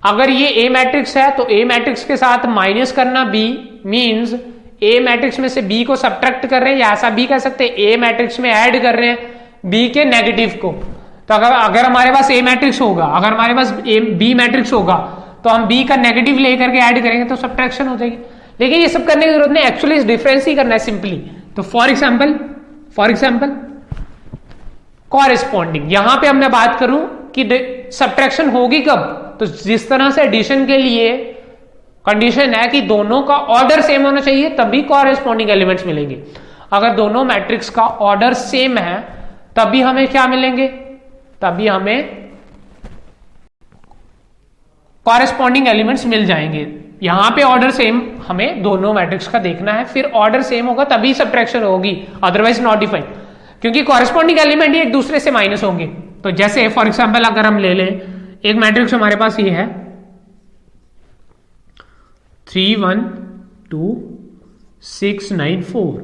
अगर ये ए मैट्रिक्स है तो ए मैट्रिक्स के साथ माइनस करना बी, मींस ए मैट्रिक्स में से बी को सब्ट्रैक्ट कर रहे हैं, या ऐसा भी कह सकते हैं ए मैट्रिक्स में ऐड कर रहे हैं बी के नेगेटिव को। तो अगर हमारे पास ए मैट्रिक्स होगा, अगर हमारे पास बी मैट्रिक्स होगा तो हम बी का नेगेटिव लेकर के ऐड करेंगे तो सब्ट्रैक्शन हो जाएगी। लेकिन ये सब करने की जरूरत नहीं, एक्चुअली डिफरेंस ही करना है सिंपली। तो फॉर एग्जाम्पल कॉरेस्पॉन्डिंग, यहां पे अब मैं बात करूं कि सब्ट्रैक्शन होगी कब, तो जिस तरह से एडिशन के लिए कंडीशन है कि दोनों का ऑर्डर सेम होना चाहिए तभी कॉरेस्पॉन्डिंग एलिमेंट्स मिलेंगे। अगर दोनों मैट्रिक्स का ऑर्डर सेम है तभी हमें क्या मिलेंगे, तभी हमें कॉरेस्पॉन्डिंग एलिमेंट्स मिल जाएंगे। यहां पे ऑर्डर सेम हमें दोनों मैट्रिक्स का देखना है, फिर ऑर्डर सेम होगा तभी सब्ट्रैक्शन होगी, अदरवाइज नॉट डिफाइंड, क्योंकि कॉरेस्पॉन्डिंग एलिमेंट ही एक दूसरे से माइनस होंगे। तो जैसे फॉर एग्जांपल अगर हम ले लें एक मैट्रिक्स हमारे पास ये है 3 1 2 6 9 4,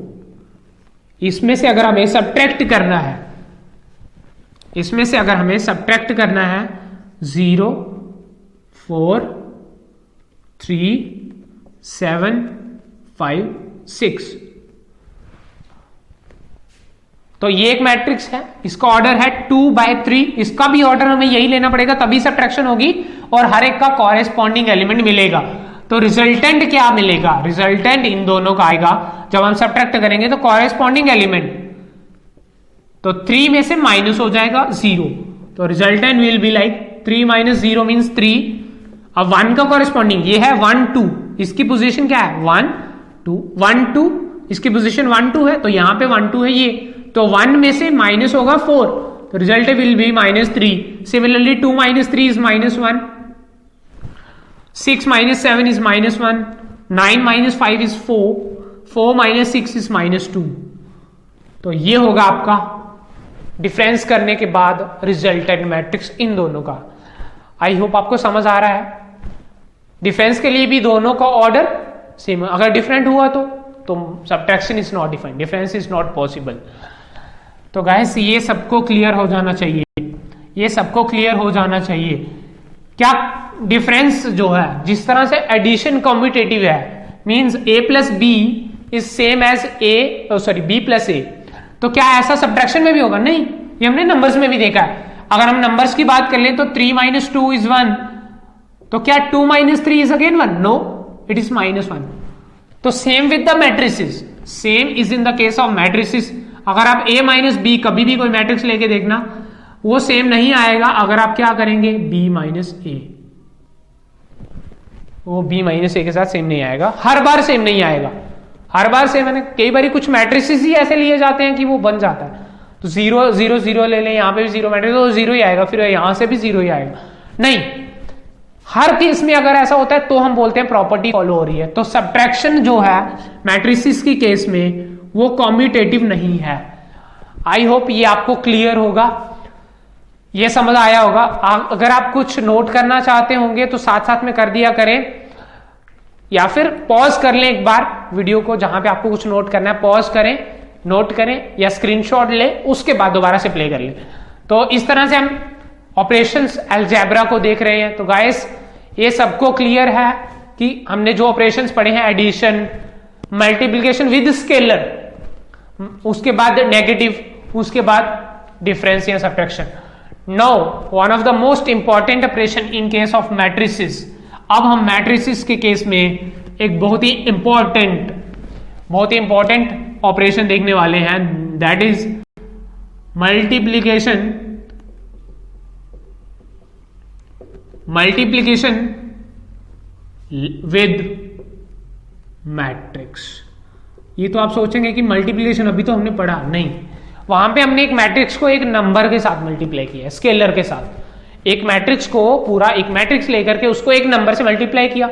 इसमें से अगर हमें सब्ट्रैक्ट करना है, इसमें से अगर हमें सब्ट्रैक्ट करना है 0 4 3 7 5 6, तो ये एक मैट्रिक्स है, इसका ऑर्डर है 2/3, इसका भी ऑर्डर हमें यही लेना पड़ेगा तभी सब्ट्रैक्शन होगी और हर एक का कॉरेस्पॉन्डिंग एलिमेंट मिलेगा। तो रिजल्टेंट क्या मिलेगा, रिजल्टेंट इन दोनों का आएगा जब हम सब्ट्रैक्ट करेंगे तो कॉरेस्पॉन्डिंग एलिमेंट, तो 3 में से माइनस हो जाएगा 0, तो resultant will be like 3 - 0 means 3। अब 1 का कॉरेस्पॉन्डिंग ये है 1 2, इसकी पोजीशन क्या है 1 2 1 2, इसकी पोजीशन 1 2 है, तो यहां पे 1 2 है ये, तो 1 में से माइनस होगा 4, तो result will be -3। Similarly 2 - 3 is -1, 6 - 7 is -1, 9 - 5 is 4, 4 - 6 is -2। तो ये होगा आपका डिफरेंस करने के बाद रिजल्टेंट मैट्रिक्स इन दोनों का। आई होप आपको समझ आ रहा है। डिफरेंस के लिए भी दोनों का ऑर्डर सेम, अगर डिफरेंट हुआ तो subtraction is not defined, difference is not possible. तो गाइस ये सबको क्लियर हो जाना चाहिए, ये सबको क्लियर हो जाना चाहिए। क्या डिफरेंस जो है, जिस तरह से एडिशन कॉम्पिटेटिव है, means a + b is same as b + a, तो क्या ऐसा सब्ट्रैक्शन में भी होगा? नहीं, ये हमने नंबर्स में भी देखा है। अगर हम नंबर्स की बात कर लें तो 3 - 2 इज 1, तो क्या 2 - 3 is again 1? No, it is -1। तो same with the matrices, same is in the case of matrices. अगर आप a - b कभी भी कोई मैट्रिक्स लेके देखना, वो सेम नहीं आएगा अगर आप क्या करेंगे b - a, वो b - a के साथ सेम नहीं आएगा, हर बार सेम नहीं आएगा, हर बार सेम। मैंने कई बार कुछ मैट्रिसेस ही ऐसे लिए जाते हैं कि वो बन जाता है, तो 0 0 0 ले लें, यहां पे भी 0 मैट्रिक्स तो 0 ही आएगा, फिर यहां से भी 0 ही आएगा। नहीं, हर केस में अगर ऐसा होता है तो हम बोलते हैं प्रॉपर्टी फॉलो हो रही है। तो सब्ट्रैक्शन जो है मैट्रिसेस की केस में वो कॉम्यूटेटिव नहीं है। आई होप ये आपको क्लियर होगा, ये समझ आया होगा। अगर आप कुछ नोट करना चाहते होंगे तो साथ साथ में कर दिया करें, या फिर पॉज कर लें एक बार वीडियो को, जहां पे आपको कुछ नोट करना है पॉज करें, नोट करें या स्क्रीनशॉट लें, उसके बाद दोबारा से प्ले कर लें। तो इस तरह से हम ऑपरेशंस अलजेब्रा को देख रहे हैं। तो गाइस ये सबको क्लियर है कि हमने जो ऑपरेशंस पढ़े हैं, एडिशन, मल्टीप्लिकेशन विद स्केलर, उसके बाद नेगेटिव, उसके बाद डिफरेंस या subtraction. Now one of the most important operation in case of matrices. अब हम मैट्रिसेस के केस में एक बहुत ही इंपॉर्टेंट ऑपरेशन देखने वाले हैं, that is multiplication with matrix. ये तो आप सोचेंगे कि मल्टीप्लिकेशन अभी तो हमने पढ़ा नहीं, वहां पे हमने एक मैट्रिक्स को एक नंबर के साथ मल्टीप्लाई किया, स्केलर के साथ। एक मैट्रिक्स को पूरा एक मैट्रिक्स लेकर के उसको एक नंबर से मल्टीप्लाई किया।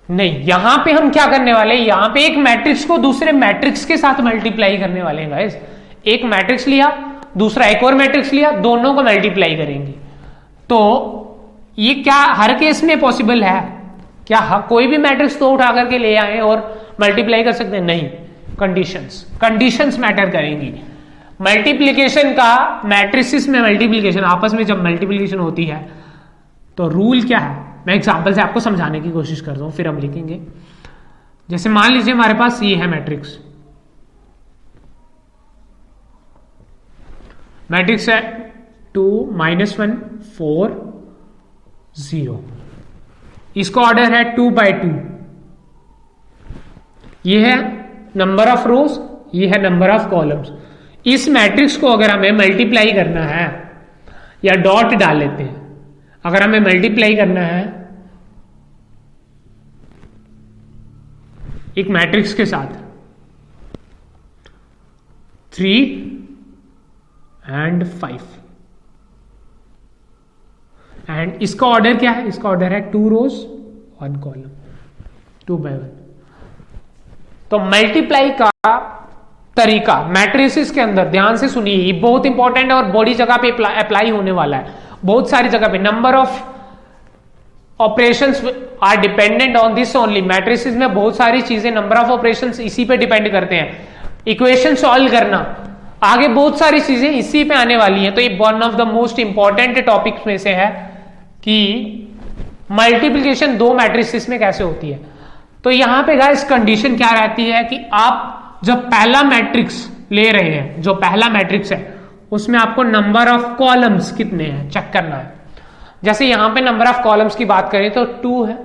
नहीं, यहां पे हम क्या करने वाले हैं, यहां पे एक मैट्रिक्स को दूसरे मैट्रिक्स के साथ मल्टीप्लाई करने वाले हैं गाइस। एक मैट्रिक्स लिया, दूसरा एक और मैट्रिक्स लिया, दोनों को मल्टीप्लाई करेंगे। तो ये क्या हर केस में पॉसिबल है? क्या कोई भी मैट्रिक्स तो उठा करके ले आए और मल्टीप्लाई कर सकते हैं? नहीं, कंडीशंस मैटर करेंगी। मल्टीप्लिकेशन का, मैट्रिसेस में मल्टीप्लिकेशन, आपस में जब मल्टीप्लिकेशन होती है तो रूल क्या है, मैं एग्जांपल से आपको समझाने की कोशिश करता हूं, फिर हम लिखेंगे। जैसे मान लीजिए हमारे पास ये है मैट्रिक्स है 2 -1 4 0, इसका ऑर्डर है 2/2। ये है नंबर ऑफ रोज, ये है नंबर ऑफ कॉलम्स। इस मैट्रिक्स को अगर हमें मल्टीप्लाई करना है, या डॉट डाल लेते हैं, अगर हमें मल्टीप्लाई करना है एक मैट्रिक्स के साथ 3 and 5, एंड इसका ऑर्डर क्या है, इसका ऑर्डर है 2 रोज 1 कॉलम, 2/1। तो मल्टीप्लाई का तरीका मैट्रिसेस के अंदर, ध्यान से सुनिए, ये बहुत इंपॉर्टेंट है और बड़ी जगह पे अप्लाई होने वाला है, बहुत सारी जगह पे। Number of operations are dependent on this only. Matrices में बहुत सारी चीजें, नंबर ऑफ ऑपरेशंस इसी पे डिपेंड करते हैं। इक्वेशन सॉल्व करना, आगे बहुत सारी चीजें इसी पे आने वाली हैं। तो ये one of the most important topics में से है कि मल्टीप्लिकेशन दो मैट्रिसेस में कैसे होती है। तो यहां पे गाइस कंडीशन क्या रहती है कि आप जब पहला मैट्रिक्स ले रहे हैं, जो पहला मैट्रिक्स है उसमें आपको नंबर ऑफ कॉलम्स कितने हैं चेक करना है। जैसे यहां पे नंबर ऑफ कॉलम्स की बात करें तो 2 है,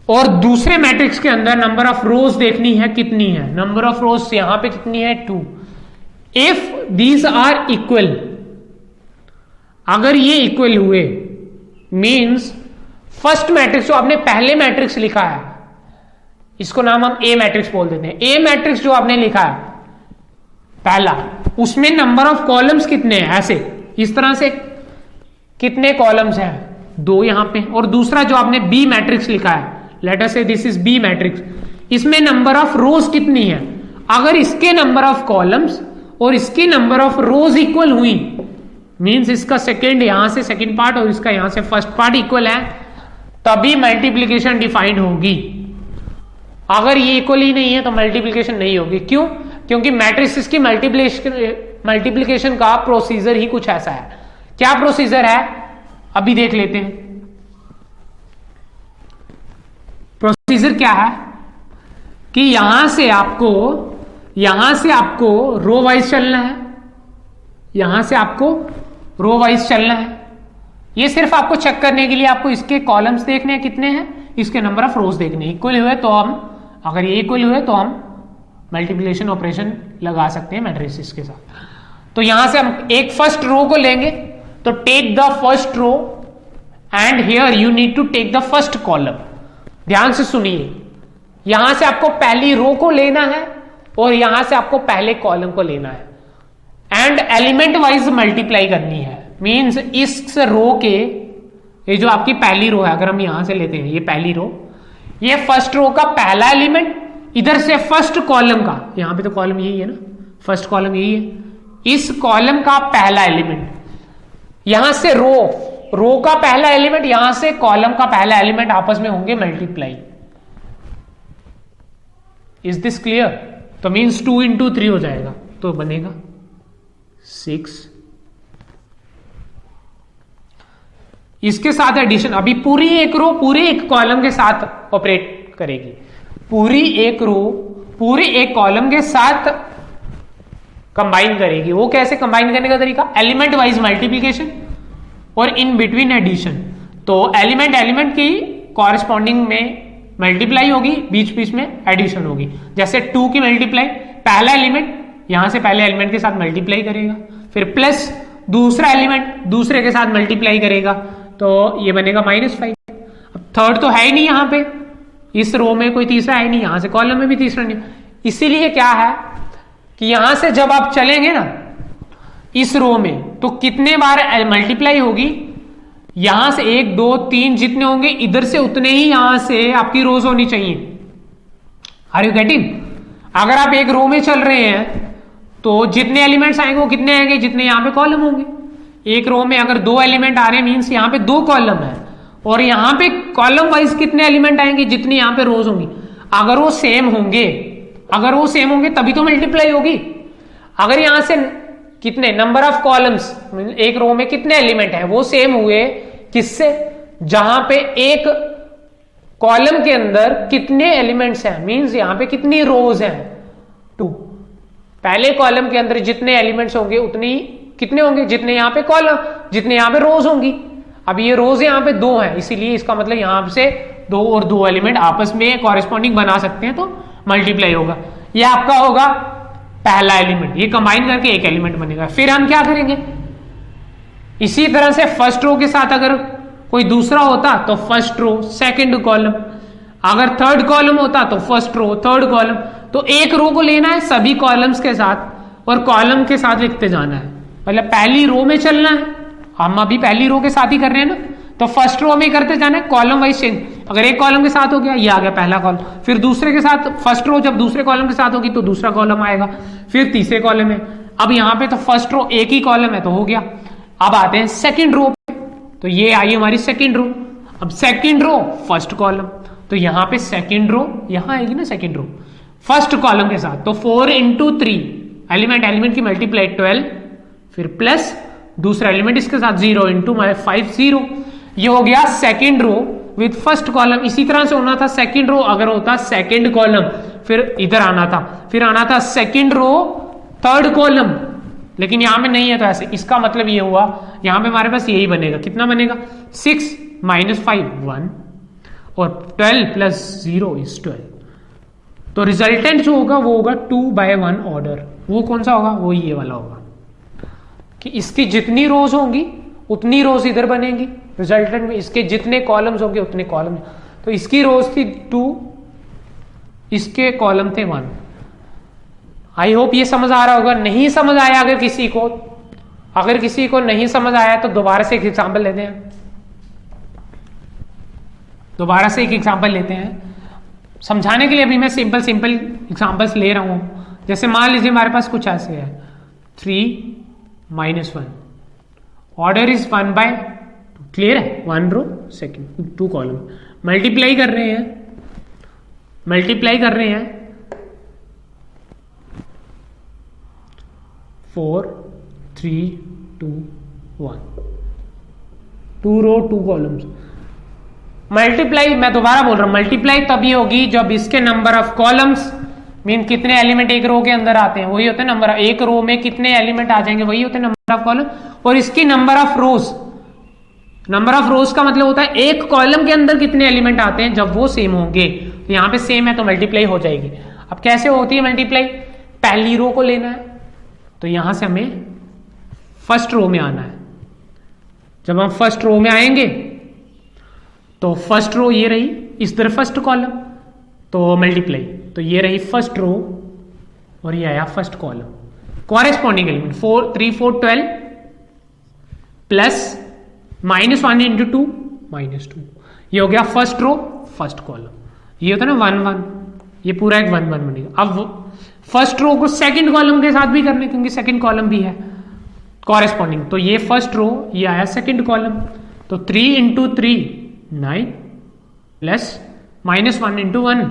और दूसरे मैट्रिक्स के अंदर नंबर ऑफ रोज देखनी है कितनी है, नंबर ऑफ रोज यहां पे कितनी है 2। इफ दीज आर इक्वल, अगर ये इक्वल हुए, मींस फर्स्ट मैट्रिक्स जो आपने पहले मैट्रिक्स लिखा है, इसको नाम हम ए मैट्रिक्स बोल देते हैं। ए मैट्रिक्स जो आपने लिखा है पहला, उसमें नंबर ऑफ कॉलम्स कितने हैं, ऐसे इस तरह से कितने कॉलम्स हैं 2 यहां पे, और दूसरा जो आपने बी मैट्रिक्स लिखा है, लेट अस से दिस इज बी मैट्रिक्स, इसमें नंबर ऑफ रोज कितनी है। अगर इसके नंबर ऑफ कॉलम्स और इसके नंबर ऑफ रोज इक्वल हुई, मींस इसका सेकंड यहां से सेकंड पार्ट और इसका यहां से फर्स्ट पार्ट इक्वल है, तभी मल्टीप्लिकेशन डिफाइंड होगी। अगर ये इक्वल ही नहीं है तो मल्टीप्लिकेशन नहीं होगी। क्यों? क्योंकि मैट्रिसेस की मल्टीप्लिकेशन का प्रोसीजर ही कुछ ऐसा है। क्या प्रोसीजर है अभी देख लेते हैं। प्रोसीजर क्या है कि यहां से आपको रो वाइज चलना है, यहां से आपको रो वाइज चलना है। ये सिर्फ आपको चेक करने के लिए, आपको इसके कॉलम्स देखने हैं कितने हैं, इसके नंबर ऑफ रोज देखने हैं। इक्वल हुए तो हम, अगर ये इक्वल हुए तो हम मल्टीप्लिकेशन ऑपरेशन लगा सकते हैं मैट्रिसेस के साथ। तो यहां से हम एक फर्स्ट रो को लेंगे, तो take the first row and here you need to take the first column. ध्यान से सुनिए, यहां से आपको पहली रो को लेना है और यहां से आपको पहले कॉलम को लेना है, एंड एलिमेंट वाइज मल्टीप्लाई करनी है। मींस इस रो के, ये जो आपकी पहली रो है, अगर हम यहां से लेते हैं ये पहली रो, ये फर्स्ट रो का पहला एलिमेंट इधर से फर्स्ट कॉलम का, यहां पे तो कॉलम यही है ना, फर्स्ट कॉलम यही है, इस कॉलम का पहला एलिमेंट, यहां से रो का पहला एलिमेंट, यहां से कॉलम का पहला एलिमेंट आपस में होंगे मल्टीप्लाई। Is this clear? तो मीन्स 2 into 3 हो जाएगा, तो बनेगा 6। इसके साथ एडिशन, अभी पूरी एक रो पूरे एक कॉलम के साथ ऑपरेट करेगी, पूरी एक रो पूरे एक कॉलम के साथ कंबाइन करेगी। वो कैसे कंबाइन करने का तरीका? एलिमेंट वाइज मल्टीप्लीकेशन और इन बिटवीन एडिशन। तो एलिमेंट की कॉरेस्पॉन्डिंग में मल्टीप्लाई होगी, बीच बीच में एडिशन होगी। जैसे 2 की मल्टीप्लाई, पहला एलिमेंट यहां से पहले एलिमेंट के साथ मल्टीप्लाई करेगा, फिर प्लस दूसरा एलिमेंट दूसरे के साथ मल्टीप्लाई करेगा, तो ये बनेगा -5। अब थर्ड तो है ही नहीं यहां पे, इस रो में कोई तीसरा है नहीं, यहां से कॉलम में भी तीसरा नहीं, इसीलिए क्या है कि यहां से जब आप चलेंगे ना इस रो में, तो कितने बार मल्टीप्लाई होगी, यहां से 1 2 3 जितने होंगे, इधर से उतने ही यहां से आपकी रोज होनी चाहिए। Are you getting? अगर आप एक रो में चल रहे हैं तो जितने एलिमेंट्स आएंगे वो कितने आएंगे, जितने यहां पे कॉलम होंगे। एक रो में अगर 2 एलिमेंट आ रहे हैं मीन्स यहां पे 2 कॉलम है, और यहां पे कॉलम वाइज कितने एलिमेंट आएंगे, जितनी यहां पे रोज होंगी। अगर वो सेम होंगे तभी तो मल्टीप्लाई होगी। अगर यहां से कितने नंबर ऑफ कॉलम्स, एक रो में कितने एलिमेंट है, वो सेम हुए किससे, जहां पे एक कॉलम के अंदर कितने एलिमेंट्स हैं, मींस यहां पे कितनी रोज हैं, 2। पहले कॉलम के अंदर जितने एलिमेंट्स होंगे उतनी कितने होंगे, जितने यहां पे कॉलम, जितने यहां पे रोज होंगी। अब ये रोज यहां पे 2 है, इसीलिए इसका मतलब यहां से 2 और 2 एलिमेंट आपस में कॉरेस्पॉन्डिंग बना सकते हैं, तो मल्टीप्लाई होगा। ये आपका होगा पहला एलिमेंट, ये कंबाइन करके एक एलिमेंट बनेगा। फिर हम क्या करेंगे, इसी तरह से फर्स्ट रो के साथ अगर कोई दूसरा होता तो फर्स्ट रो सेकंड कॉलम, अगर थर्ड कॉलम होता तो फर्स्ट रो थर्ड कॉलम। तो एक रो को लेना है सभी कॉलम्स के साथ और कॉलम के साथ लिखते जाना है, मतलब पहली रो में चलना है। हम अभी पहली रो के साथ ही कर रहे हैं ना, तो फर्स्ट रो में करते जाना है, कॉलम वाइज चेंज। अगर एक कॉलम के साथ हो गया, ये आ गया पहला कॉलम, फिर दूसरे के साथ, फर्स्ट रो जब दूसरे कॉलम के साथ होगी तो दूसरा कॉलम आएगा, फिर तीसरे कॉलम में। अब यहां पे तो फर्स्ट रो एक ही कॉलम है तो हो गया। अब आते हैं सेकंड रो पे, तो ये आई हमारी सेकंड रो। अब सेकंड रो फर्स्ट कॉलम, तो यहां पे सेकंड रो यहां आएगी ना, सेकंड रो फर्स्ट कॉलम के साथ, तो 4 into 3 एलिमेंट की मल्टीप्लाई 12, फिर प्लस दूसरा एलिमेंट इसके साथ 0 into 5 0। ये हो गया second row with first column. इसी तरह से होना था सेकंड रो, अगर होता सेकंड कॉलम फिर इधर आना था, फिर आना था सेकंड रो थर्ड कॉलम, लेकिन यहां में नहीं है, तो ऐसे इसका मतलब ये हुआ यहां पे हमारे पास यही बनेगा। कितना बनेगा, 6 - 5 1 और 12 + 0 is 12। तो रिजल्टेंट जो होगा वो होगा 2/1 ऑर्डर। वो कौन सा होगा, वो ये वाला होगा कि इसकी जितनी रोज होंगी उतनी रोज इधर बनेंगी रिजल्टेंट में, इसके जितने कॉलम्स होंगे उतने कॉलम। तो इसकी रोज थी 2, इसके कॉलम थे 1। आई होप ये समझ आ रहा होगा। नहीं समझ आया अगर किसी को नहीं समझ आया तो दोबारा से एक एग्जांपल लेते हैं, समझाने के लिए। अभी मैं सिंपल एग्जांपल्स ले रहा हूं। जैसे मान लीजिए हमारे पास कुछ ऐसे है 3 - 1, ऑर्डर इज 1/2। क्लियर है, 1 रो सेकंड 2 कॉलम, मल्टीप्लाई कर रहे हैं 4 3 2 1, 2 रो 2 कॉलम्स। मल्टीप्लाई, मैं दोबारा बोल रहा हूं, मल्टीप्लाई तभी होगी जब इसके नंबर ऑफ कॉलम्स, मीन कितने एलिमेंट एक रो के अंदर आते हैं वही होते हैं नंबर, एक रो में कितने एलिमेंट आ जाएंगे वही होते हैं नंबर ऑफ कॉलम, और इसकी नंबर ऑफ रोज का मतलब होता है एक कॉलम के अंदर कितने एलिमेंट आते हैं, जब वो सेम होंगे। तो यहां पे सेम है तो मल्टीप्लाई हो जाएगी। अब कैसे होती है मल्टीप्लाई, पहली रो को लेना है, तो यहां से हमें फर्स्ट रो में आना है। जब हम फर्स्ट रो में आएंगे तो फर्स्ट रो ये रही, इस तरफ फर्स्ट कॉलम, तो मल्टीप्लाई, तो ये रही फर्स्ट रो और ये आया first column, corresponding element 4 3 4 12 plus -1 into 2 -2, ये हो गया फर्स्ट रो फर्स्ट कॉलम। ये होता है ना 1 1, ये पूरा एक 1 1 बनेगा। अब फर्स्ट रो को सेकंड कॉलम के साथ भी करने, क्योंकि सेकंड कॉलम भी है कॉरेस्पॉन्डिंग। तो ये फर्स्ट रो, ये आया सेकंड कॉलम, तो 3 इंटू 3 9 प्लस -1 इंटू 1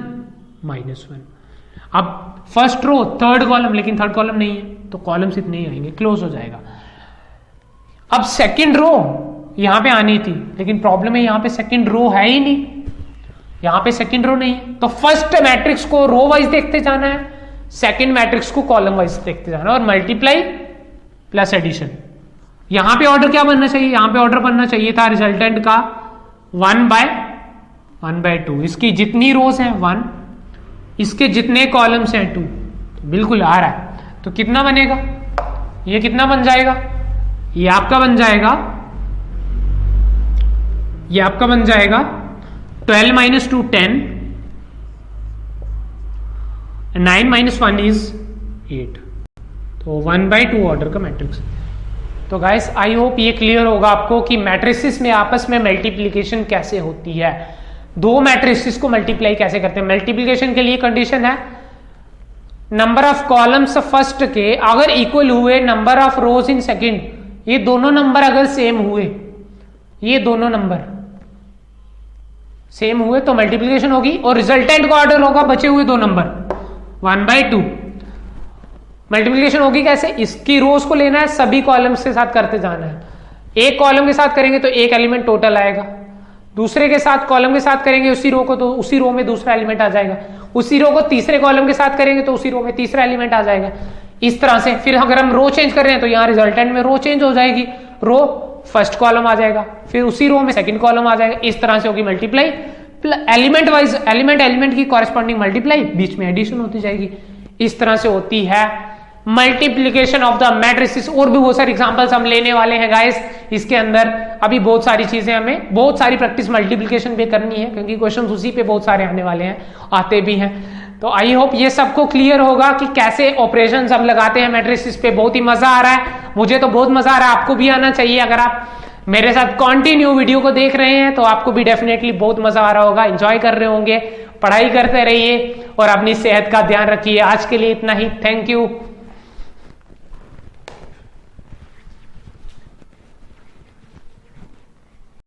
-1। अब फर्स्ट रो थर्ड कॉलम, लेकिन थर्ड कॉलम नहीं है तो कॉलम्स इतने ही आएंगे, क्लोज हो जाएगा। अब सेकंड रो यहां पे आनी थी, लेकिन प्रॉब्लम है यहां पे सेकंड रो है ही नहीं, यहां पे सेकंड रो नहीं है। तो फर्स्ट मैट्रिक्स को रो वाइज देखते जाना है, सेकंड मैट्रिक्स को कॉलम वाइज देखते जाना, और मल्टीप्लाई प्लस एडिशन। यहां पे ऑर्डर क्या बनना चाहिए, यहां पे ऑर्डर बनना चाहिए था रिजल्टेंट का 1/2। इसकी जितनी रोज हैं 1, इसके जितने कॉलम्स हैं 2, तो बिल्कुल आ रहा है। तो कितना बनेगा, ये कितना बन जाएगा, ये आपका बन जाएगा, ये आपका बन जाएगा 12 - 2 10, 9 - 1 इज 8। तो 1/2 ऑर्डर का मैट्रिक्स। तो गाइस आई होप ये क्लियर होगा आपको कि मैट्रिसेस में आपस में मल्टीप्लीकेशन कैसे होती है, दो मैट्रिसेस को मल्टीप्लाई कैसे करते हैं। मल्टीप्लीकेशन के लिए कंडीशन है नंबर ऑफ कॉलम्स फर्स्ट के अगर इक्वल हुए number of rose in second, ये दोनों नंबर अगर सेम हुए, ये दोनों नंबर सेम हुए तो मल्टीप्लीकेशन होगी, और रिजल्टेंट का ऑर्डर होगा बचे हुए दो नंबर 1/2। मल्टीप्लीकेशन होगी कैसे, इसकी रोज को लेना है, सभी कॉलम्स के साथ करते जाना है। एक कॉलम के साथ करेंगे तो एक एलिमेंट टोटल आएगा, दूसरे के साथ कॉलम के साथ करेंगे उसी रो को तो उसी रो में दूसरा एलिमेंट आ जाएगा, उसी रो को तीसरे कॉलम के साथ करेंगे तो उसी रो में तीसरा एलिमेंट आ जाएगा। इस तरह से फिर अगर हम रो चेंज कर रहे हैं तो यहाँ रिजल्टेंट में रो चेंज हो जाएगी, रो फर्स्ट कॉलम आ जाएगा, फिर उसी रो में सेकंड कॉलम आ जाएगा। इस तरह से होगी मल्टीप्लाई एलिमेंट वाइज, एलिमेंट की कॉरेस्पॉन्डिंग मल्टीप्लाई, बीच में एडिशन होती जाएगी। इस तरह से होती है मल्टीप्लीकेशन ऑफ द मैट्रिसेस। और भी बहुत सारे एग्जांपल्स हम लेने वाले हैं गाइस इसके अंदर। अभी बहुत सारी चीजें, हमें बहुत सारी प्रैक्टिस मल्टीप्लीकेशन पे करनी है, क्योंकि क्वेश्चंस उसी पे बहुत सारे आने वाले हैं, आते भी हैं। तो आई होप ये सबको क्लियर होगा कि कैसे ऑपरेशंस हम लगाते हैं मैट्रिसेस पे। बहुत ही मजा आ रहा है, मुझे तो बहुत मजा आ रहा है, आपको भी आना चाहिए। अगर आप मेरे साथ कंटिन्यू वीडियो को देख रहे हैं तो आपको भी डेफिनेटली बहुत मजा आ रहा होगा, एंजॉय कर रहे होंगे। पढ़ाई करते रहिए और अपनी सेहत का ध्यान रखिए। आज के लिए इतना ही, थैंक यू।